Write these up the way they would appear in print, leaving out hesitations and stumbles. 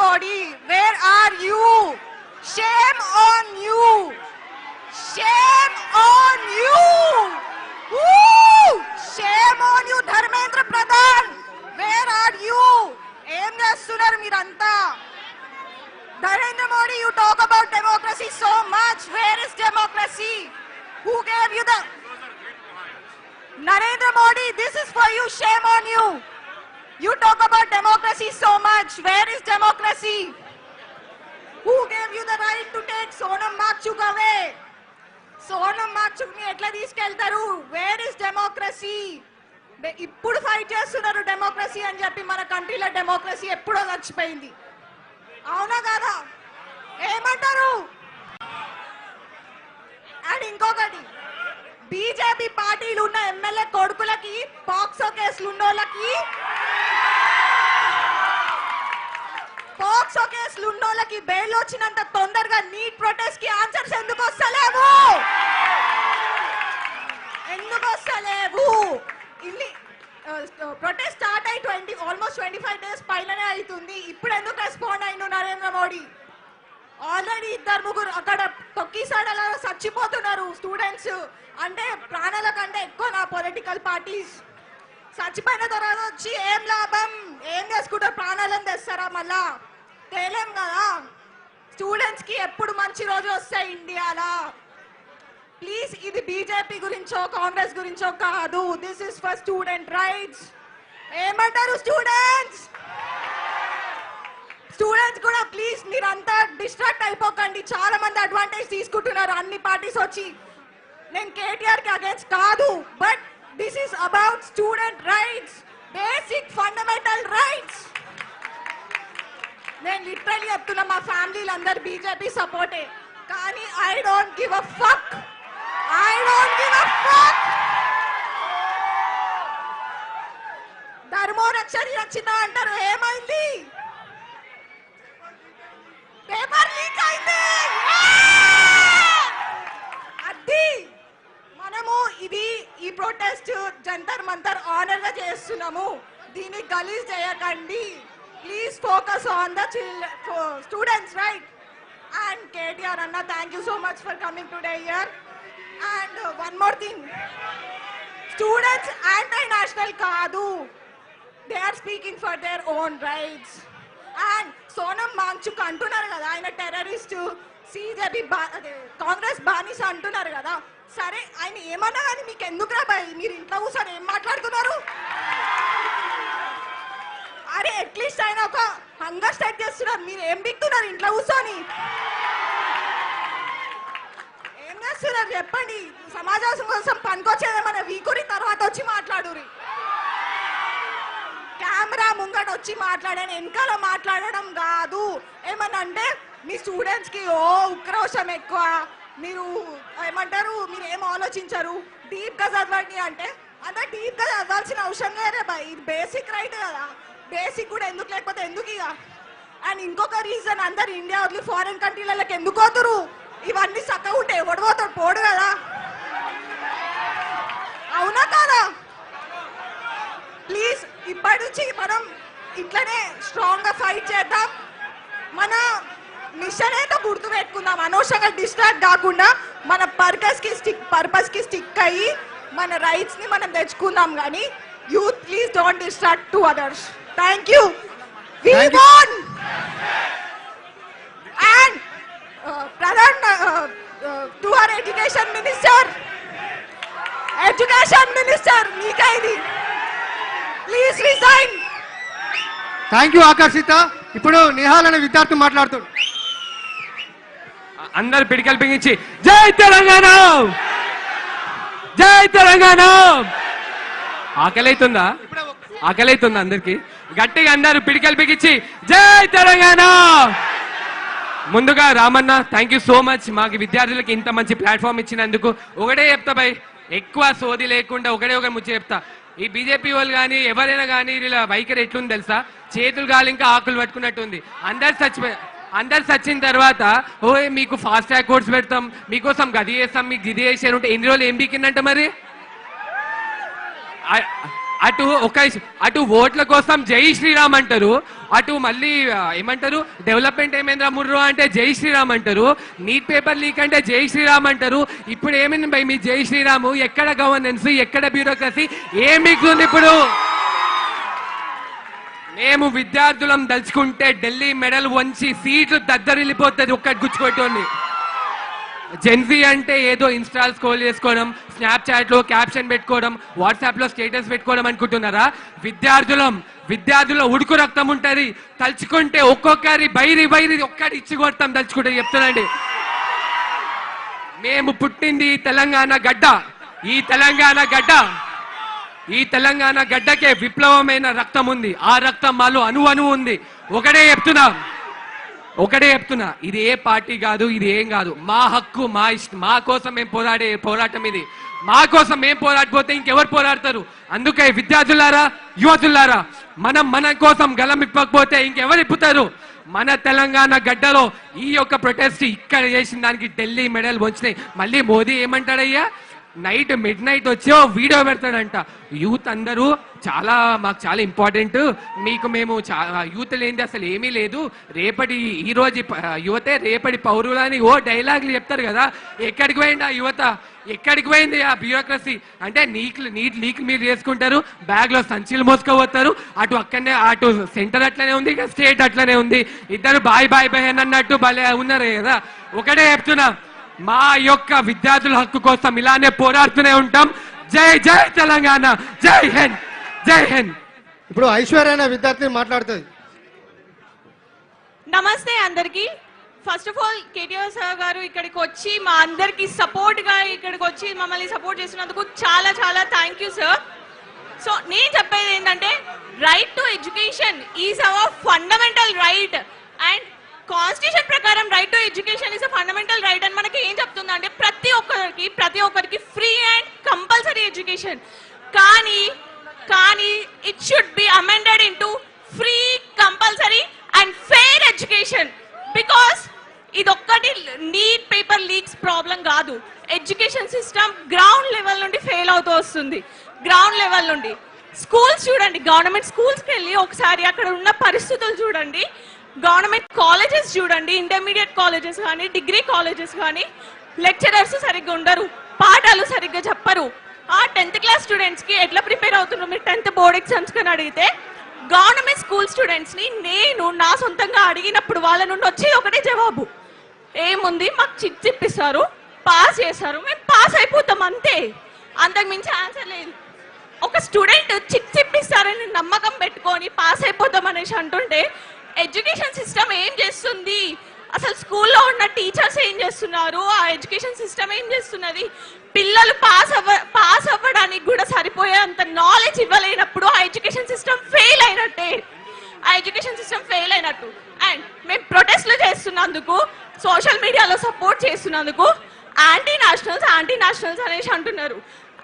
Modi, where are you? Shame on you! Shame on you! Woo! Shame on you, Dharmendra Pradhan! Where are you? Em chestunaru miranta? Narendra Modi, you talk about democracy so much. Where is democracy? Who gave you the... Narendra Modi, this is for you. Shame on you. You talk about democracy so much. Where is democracy? Who gave you the right to take Sonam Wangchuk away? Sonam Wangchuk ni etla తీసుకెళ్తారు? Where is democracy? ఇప్పుడు fight చేస్తున్నారు democracy అని చెప్పి మన కంట్రీలో democracy ఎప్పుడో చచ్చిపోయింది. అవునా కాదా? ఏమంటారు? అండ్ ఇంకొకటి, బీజేపీ పార్టీలు ఉన్న ఎమ్మెల్యే కొడుకులకి పాక్సో కేసులు ఉన్నోళ్ళకి బెయిల్ వచ్చినంత తొందరగా నీట్ ప్రొటెస్ట్ కి ఆన్సర్స్ ఎందుకు వస్తలేవు? ఇన్ని ప్రొటెస్ట్ స్టార్ట్ అయి ఆల్మోస్ట్ 25 డేస్ పైననే అవుతుంది. ఇప్పుడు ఎందుకు రెస్పాండ్ అయిండు నరేంద్ర మోడీ? ఆల్రెడీ 2-3 అక్కడ తొక్కిసాడలా చచ్చిపోతున్నారు స్టూడెంట్స్. అంటే ప్రాణాల కంటే ఎక్కువ నా పొలిటికల్ పార్టీస్. చచ్చిపోయిన తర్వాత వచ్చి ఏం లాభం? ఏం చేసుకుంటారు? ప్రాణాలను తెస్తారా? మళ్ళా తేలేం కదా. స్టూడెంట్స్ కి ఎప్పుడు మంచి రోజు వస్తాయి ఇండియాలో? ప్లీజ్, ఇది బీజేపీ గురించో కాంగ్రెస్ గురించో కాదు. This is for student rights. ఏమంటారు స్టూడెంట్స్? స్టూడెంట్స్ కూడా ప్లీజ్ మీరంతా డిస్ట్రాక్ట్ అయిపోకండి. చాలా మంది అడ్వాంటేజ్ తీసుకుంటున్నారు అన్ని పార్టీస్ వచ్చి. నేను కేటీఆర్ కి అగేన్స్ట్ కాదు, but this is about student rights, basic fundamental rights. నేను లిటరల్లీ చెప్తున్నా, మా ఫ్యామిలీలు అందరు బీజేపీ సపోర్టే, కానీ I don't give a fuck. ధర్మో రక్షణ రక్షిత అంటారు. ఏమైంది? పేపర్ లీక్ అయింది. అది మనము ఈ ప్రొటెస్ట్ జంతర్ మంతర్ ఆనర్ గా చేస్తున్నాము. దీన్ని గలీజ్ చేయకండి. Please focus on the students right. And KTR అన్న, thank you so much for coming today here. And one more thing, students anti national కాదు. They are speaking for their own rights. And Sonam Wangchuk అంటున్నారు కదా ఆయన terrorist, సిజేపీ Congress బానిస అంటున్నారు కదా. సరే, ఆయన ఏమన్నా కానీ మీకు ఎందుకురా భయ్? మీరు ఇంట్లో కూర్చొని ఏం మాట్లాడుతున్నారు? అరే, అట్లీస్ట్ ఆయన ఒక హంగర్ స్ట్రైక్ చేస్తున్నారు, మీరు ఏం బిక్తున్నారు ఇంట్లో కూర్చొని? ఏం చేస్తున్నారు చెప్పండి? సమాజం కోసం పనికొచ్చేదేమన్నా వీకురి తర్వాత వచ్చి మాట్లాడురి. కెమెరా ముంగట వచ్చి మాట్లాడాను, వెనకాల మాట్లాడడం కాదు. ఏమన్నా అంటే మీ స్టూడెంట్స్ కి ఉక్రోషం ఎక్కువ, మీరు ఏమంటారు, మీరు ఏం ఆలోచించరు, డీప్ గా చదవండి అంటే అంత డీప్ గా చదవాల్సిన అవసరం లేదే బాయ్. ఇది బేసిక్ రైట్ కదా. బేసిక్ కూడా ఎందుకు లేకపోతే ఎందుకు ఇక? అండ్ ఇంకొక రీజన్, అందరు ఇండియా వదిలి ఫారెన్ కంట్రీలకి ఎందుకు పోతురు? ఇవన్నీ చక్కగా ఉంటే ఎవడు పోతాడు? పోడు కదా. అవునా కాదా? ప్లీజ్, ఇప్పటి నుంచి మనం ఇట్లనే స్ట్రాంగ్ గా ఫైట్ చేద్దాం. మన మిషన్ ఏంటో గుర్తు పెట్టుకుందాం. అనవసరంగా డిస్ట్రాక్ట్ కాకుండా మన పర్పస్ కి స్టిక్ అయ్యి మన రైట్స్ ని మనం తెచ్చుకుందాం. కానీ youth, please don't distract to others. Thank you. We want. And Pradhan to our education minister మీకైది, please resign. Thank you Aakarshita. ఇప్పుడు నిహాల్ అనే విద్యార్థి మాట్లాడుతాడు. అందరు పిడికలు బిగించి జై తెలంగాణ, జై తెలంగాణ. ఆకలైతుందా? అందరికి గట్టిగా అందరు పిడికలు బిగించి జై తెలంగాణ. ముందుగా Ramanna, thank you so much మాకు విద్యార్థులకి ఇంత మంచి ప్లాట్ఫామ్ ఇచ్చినందుకు. ఒకటే చెప్తా భయ్, ఎక్కువ సోది లేకుండా ఒకటే ముచ్చట చెప్తా. ఈ బీజేపీ వాళ్ళు కానీ ఎవరైనా కానీ ఇలా వైఖరి ఎట్లుంది తెలుసా? చేతులు గాలి ఇంకా ఆకులు పట్టుకున్నట్టుంది. అందరు చచ్చిన తర్వాత మీకు ఫాస్ట్ ట్రాక్ కోర్స్ పెడతాం, మీకోసం గది చేస్తాం, మీకు గిది చేసారు ఉంటే ఎన్ని రోజులు ఏం బీకిందంట మరి? అటు ఓట్ల కోసం జై శ్రీరామ్ అంటారు, అటు మళ్ళీ ఏమంటారు డెవలప్మెంట్ ఏమైందిరా ముర్రు అంటే జై శ్రీరామ్ అంటారు, నీట్ పేపర్ లీక్ అంటే జై శ్రీరామ్ అంటారు. ఇప్పుడు ఏమైంది భయ్ మీ జై శ్రీరాము? ఎక్కడ గవర్నెన్స్, ఎక్కడ బ్యూరోక్రసీ, ఏం మిగులుంది ఇప్పుడు? మేము విద్యార్థులం దలుచుకుంటే ఢిల్లీ మెడల్ వంచి సీట్లు దద్దరిల్లిపోతుంది ఒక్కటి గుచ్చుకోవటోని. జెన్జీ అంటే ఏదో ఇన్స్టాల్ స్క్రోల్ చేసుకోవడం, స్నాప్చాట్ లో క్యాప్షన్ పెట్టుకోవడం, వాట్సాప్ లో స్టేటస్ పెట్టుకోవడం అనుకుంటున్నారా? విద్యార్థుల ఉడుకు రక్తం ఉంటది, తలుచుకుంటే ఒక్కొక్కరి బైరి ఒక్కటి ఇచ్చి కొడతాం తలుచుకుంటే చెప్తున్నాండి. మేము పుట్టింది తెలంగాణ గడ్డ, ఈ తెలంగాణ గడ్డకే విప్లవమైన రక్తం ఉంది, ఆ రక్తం మాలో అణువు ఉంది. ఒకటే చెప్తున్నా, ఇది ఏ పార్టీ కాదు, ఇది ఏం కాదు, మా హక్కు, మా ఇష్టం, మా కోసం మేము పోరాడే పోరాటం ఇది. మా కోసం మేము పోరాడిపోతే ఇంకెవరు పోరాడతారు? అందుకే విద్యార్థులారా, యువతులారా, మన కోసం గలం ఇప్పకపోతే ఇంకెవరు ఇప్పుతారు? మన తెలంగాణ గడ్డలో ఈ యొక్క ప్రొటెస్ట్ ఇక్కడ చేసిన దానికి ఢిల్లీ మెడల్ వచ్చినాయి. మళ్ళీ మోదీ ఏమంటాడయ్యా, మిడ్ నైట్ వచ్చి వీడియో పెడతాడంట. యూత్ అందరూ మాకు చాలా ఇంపార్టెంట్, మేము యూత్ లేనిది అసలు ఏమీ లేదు, ఈ రోజు యువతే రేపటి పౌరులు అని డైలాగులు చెప్తారు కదా. ఎక్కడికి పోయింది ఆ యువత? ఎక్కడికి పోయింది ఆ బ్యూరోక్రసీ? అంటే నీట్ లీక్ మీరు చేసుకుంటారు, బ్యాగ్ లో సంచులు మోసుకపోతారు, అటు సెంటర్ అట్లనే ఉంది, ఇక స్టేట్ అట్లనే ఉంది. ఇద్దరు బాయ్ అన్నట్టు భలే ఉన్నారు కదా. ఒకటే చెప్తున్నా, మా యొక్క విద్యార్థుల హక్కు కోసం ఇలానే పోరాడుతూనే ఉంటాం. జై తెలంగాణ, జై హింద్. ఇప్పుడు ఐశ్వర్య అనే విద్యార్థి మాట్లాడుతుంది. నమస్తే అందరికి. First of all KTR sir గారు ఇక్కడికి వచ్చి మా అందరికి సపోర్ట్ గా ఇక్కడికి వచ్చి మమ్మల్ని సపోర్ట్ చేసినందుకు చాలా చాలా థ్యాంక్ యూ సార్. సో నేను చెప్పేది ఏంటంటే, right to education is our fundamental right and constitution ప్రకారం right to education is a fundamental right అని మనకి ఏం చెప్తుందా అంటే, ప్రతి ఒక్కరికి ఫ్రీ అండ్ కంపల్సరీ ఎడ్యుకేషన్. కానీ it should be amended into free, compulsory and fair education. Because ఇదొక్కటి నీట్ పేపర్ లీక్స్ ప్రాబ్లం కాదు. ఎడ్యుకేషన్ సిస్టమ్ గ్రౌండ్ లెవెల్ నుండి ఫెయిల్ అవుతూ వస్తుంది. గ్రౌండ్ లెవెల్ నుండి స్కూల్స్ చూడండి, గవర్నమెంట్ స్కూల్స్కి వెళ్ళి ఒకసారి అక్కడ ఉన్న పరిస్థితులు చూడండి. గవర్నమెంట్ కాలేజెస్ చూడండి, ఇంటర్మీడియట్ కాలేజెస్ కానీ, డిగ్రీ కాలేజెస్ కానీ, లెక్చరర్స్ సరిగ్గా ఉండరు, పాఠాలు సరిగ్గా చెప్పరు. ఆ 10th క్లాస్ స్టూడెంట్స్ కి ఎట్లా ప్రిపేర్ అవుతున్నారు మీరు 10th బోర్డ్ ఎగ్జామ్స్ అని అడిగితే, గవర్నమెంట్ స్కూల్ స్టూడెంట్స్ ని నేను నా సొంతంగా అడిగినప్పుడు వాళ్ళ నుండి వచ్చేది ఒకటే జవాబు, ఏముంది మాకు చిట్స్ ఇప్పిస్తారు, పాస్ చేస్తారు, మేము పాస్ అయిపోతాం అంతే, అంతకు మించి ఆన్సర్ లేదు. ఒక స్టూడెంట్ చిట్స్ ఇప్పిస్తారని నమ్మకం పెట్టుకొని పాస్ అయిపోతాం అనేసి అంటుంటే, ఎడ్యుకేషన్ సిస్టమ్ ఏం చేస్తుంది? అసలు స్కూల్లో ఉన్న టీచర్స్ ఏం చేస్తున్నారు? ఆ ఎడ్యుకేషన్ సిస్టమ్ ఏం చేస్తున్నది? పిల్లలు పాస్ అవ్వడానికి కూడా సరిపోయేంత నాలెడ్జ్ ఇవ్వలేనప్పుడు ఆ ఎడ్యుకేషన్ సిస్టమ్ ఫెయిల్ అయినట్టే. అండ్ మేము ప్రొటెస్ట్లు చేస్తున్నందుకు, సోషల్ మీడియాలో సపోర్ట్ చేస్తున్నందుకు యాంటీ నేషనల్స్ అనేసి అంటున్నారు.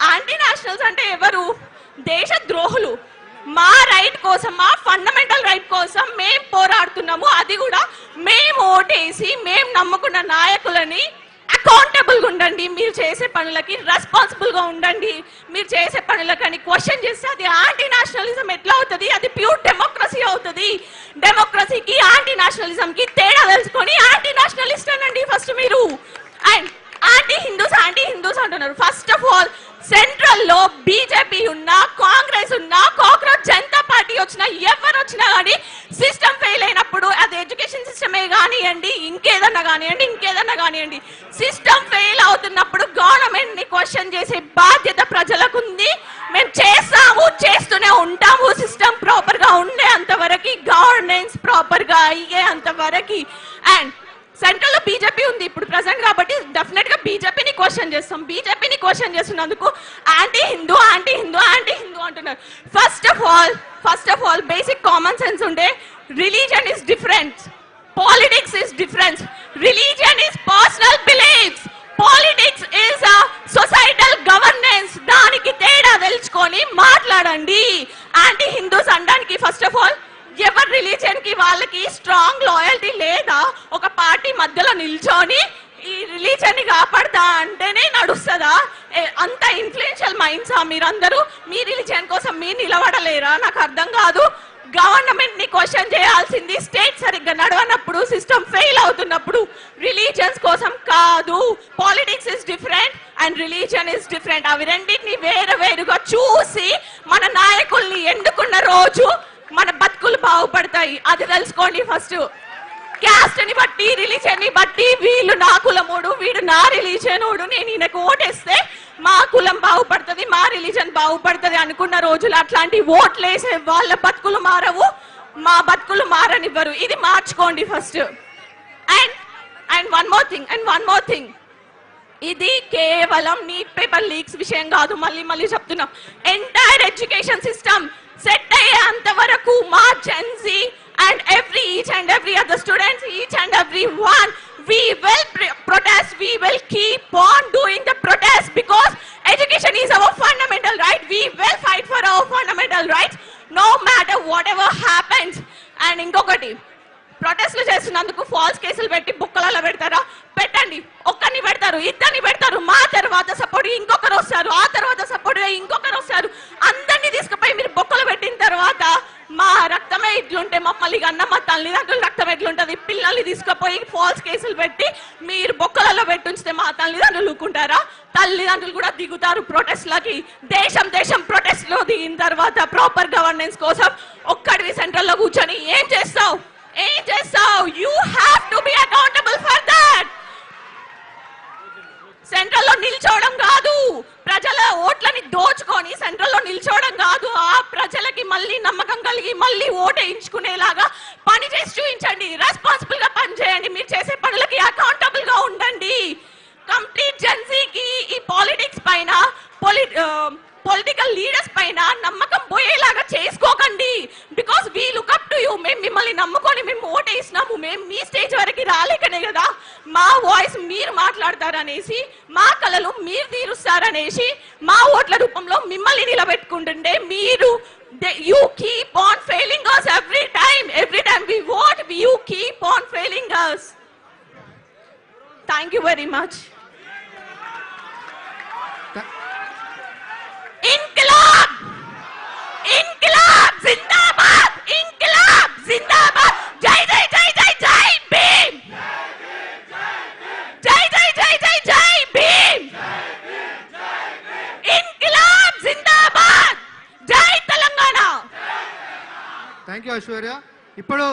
యాంటీ నేషనల్స్ అంటే ఎవరు? దేశ ద్రోహులు. మా రైట్ కోసం, మా ఫండమెంటల్ రైట్ కోసం మేము పోరాడుతున్నాము. అది కూడా మేము ఓటేసి మేము నమ్ముకున్న నాయకులని అకౌంటబుల్ గా ఉండండి, మీరు చేసే పనులకి రెస్పాన్సిబుల్ గా ఉండండి. మీరు చేసే పనులకని క్వశ్చన్ చేస్తే అది యాంటీ నేషనలిజం ఎట్లా అవుతుంది? అది ప్యూర్ డెమోక్రసీ అవుతుంది. డెమోక్రసీకి యాంటీ నేషనలిజం కి తేడా తెలుసుకొని యాంటీ నేషనలిస్ట్ అనండి ఫస్ట్ మీరు. అండ్ యాంటీ హిందూస్ అంటున్నారు. ఫస్ట్ ఆఫ్ ఆల్ సెంట్రల్ లో బీజేపీ ఉన్నా, కాంగ్రెస్ ఉన్నా, కాక్రోచ్ జనతా పార్టీ వచ్చినా, ఎవరు వచ్చినా కానీ సిస్టమ్ ఫెయిల్ అయినప్పుడు, అది ఎడ్యుకేషన్ సిస్టమే కానివ్వండి, ఇంకేదన్నా కానివ్వండి, సిస్టమ్ ఫెయిల్ అవుతున్నప్పుడు గవర్నమెంట్ ని క్వశ్చన్ చేసే బాధ్యత ప్రజలకు ఉంది. మేము చేస్తూనే ఉంటాము. సిస్టమ్ ప్రాపర్ గా ఉండే అంతవరకు, గవర్నెన్స్ ప్రాపర్ గా అయ్యే అంతవరకు. అండ్ సెంట్రల్ లో బీజేపీ ఉంది ఇప్పుడు ప్రెసెంట్, కాబట్టి డెఫినెట్ గా బీజేపీని క్వశ్చన్ చేస్తున్నందుకు యాంటీ హిందూ అంటున్నారు. First of all basic common sense ఉండే, religion is different, politics is different. Religion is personal beliefs, politics is a societal governance. దానికి తేడా తెలుసుకొని మాట్లాడండి. యాంటీ హిందూస్ అనడానికి ఫస్ట్ ఆఫ్ ఆల్ ఎవరి రిలీజియన్ కి వాళ్ళకి స్ట్రాంగ్ లాయల్టీ లేదా? ఒక పార్టీ మధ్యలో నిల్చొని ఈ రిలీజియన్ ని కాపాడతా అంటేనే నడుస్తుందా? అంత ఇన్ఫ్లుయెన్షియల్ మైండ్సా మీరందరూ? మీ రిలీజియన్ కోసం మీరు నిలబడలేరా? నాకు అర్థం కాదు. గవర్నమెంట్ ని క్వశ్చన్ చేయాల్సింది స్టేట్ సరిగ్గా నడవనప్పుడు, సిస్టమ్ ఫెయిల్ అవుతున్నప్పుడు. రిలీజియన్స్ కోసం కాదు. Politics is different and religion is different. అవి రెండింటిని వేరుగా చూసి మన నాయకుల్ని ఎన్నుకున్న రోజు మన బతుకులు బాగుపడతాయి. అది తెలుసుకోండి ఫస్ట్. క్యాస్ట్ ని బట్టి, రిలీజియన్ ని బట్టి, వీళ్ళు నా కులముడు, వీడు నా రిలీజియనుడు, నేను ఈయనకు ఓటేస్తే మా కులం బాగుపడుతుంది, మా రిలీజన్ బాగుపడుతుంది అనుకున్న రోజులు అట్లాంటి ఓట్లేసే వాళ్ళ బతుకులు మారవు, మా బతుకులు మారనివ్వరు. ఇది మార్చుకోండి first. And one more thing, ఇది కేవలం నీట్ పేపర్ లీక్స్ విషయం కాదు. మళ్ళీ చెప్తున్నాం, ఎంటైర్ ఎడ్యుకేషన్ సిస్టమ్ సెట్ అయ్యేంత వరకు మా Gen Z and each and every other students, each and every one, we will protest, we will keep on doing the protest because education is our fundamental right. We will fight for our fundamental rights no matter whatever happens. And ingokati, ప్రొటెస్ట్లు చేస్తున్నందుకు falls కేసులు పెట్టి బుక్కలలో పెడతారా? పెట్టండి. ఒక్కరిని పెడతారు, ఇద్దరిని పెడతారు, మా తర్వాత సపోర్ట్ ఇంకొకరు వస్తారు, ఆ తర్వాత సపోర్ట్ ఇంకొకరు వస్తారు. అందరినీ తీసుకుపోయి మీరు బొక్కలు పెట్టిన తర్వాత మా రక్తమే ఇట్లుంటే మమ్మల్ని అన్న మా తల్లిదండ్రుల రక్తం ఎట్లుంటది? పిల్లల్ని తీసుకుపోయి ఫాల్స్ కేసులు పెట్టి మీరు బొక్కలలో పెట్టుంచితే మా తల్లిదండ్రులు ఊరుకుంటారా? తల్లిదండ్రులు కూడా దిగుతారు ప్రొటెస్ట్లకి. దేశం ప్రొటెస్ట్లో దిగిన తర్వాత ప్రాపర్ గవర్నెన్స్ కోసం ఒక్కడివి సెంట్రల్లో కూర్చొని ఏం చేస్తావు? You have to be accountable for that. సెంట్రల్లో నిల్చోవడం కాదు, ప్రజల ఓట్లని దోచుకొని సెంట్రల్లో నిల్చోవడం కాదు. ఆ ప్రజలకి మళ్ళీ నమ్మకం కలిగి మళ్ళీ ఓటేయించుకునేలాగా పని చేసి చూపించండి. రెస్పాన్సిబుల్ గా పని చేయండి. మీరు చేసే పనులకి అకౌంటబుల్ గా ఉండండి. కంప్లీట్ జెన్సీకి ఈ పాలిటిక్స్ పైన, పొలిటికల్ లీడర్స్ పైన నమ్మకం పోయేలాగా చేసుకోకండి. Because we look up to you. మేము మిమ్మల్ని నమ్ముకొని మేము ఓటేసినాము. మేము మీ స్టేజ్ వరకు రాలేకనే కదా మా వాయిస్ మీరు మాట్లాడతారనేసి, మా కళలు మీరు తీరుస్తారనేసి, మా ఓట్ల రూపంలో మిమ్మల్ని నిలబెట్టుకుంటుంటే మీరు you keep on failing us every time we vote, you keep on failing us. Thank you very much. इनकलाब जिंदाबाद, इनकलाब जिंदाबाद. जय जय जय जय जय भीम, जय जय जय जय जय भीम, इनकलाब जिंदाबाद, जय तेलंगाना. Thank you Aishwarya. ఇప్పుడు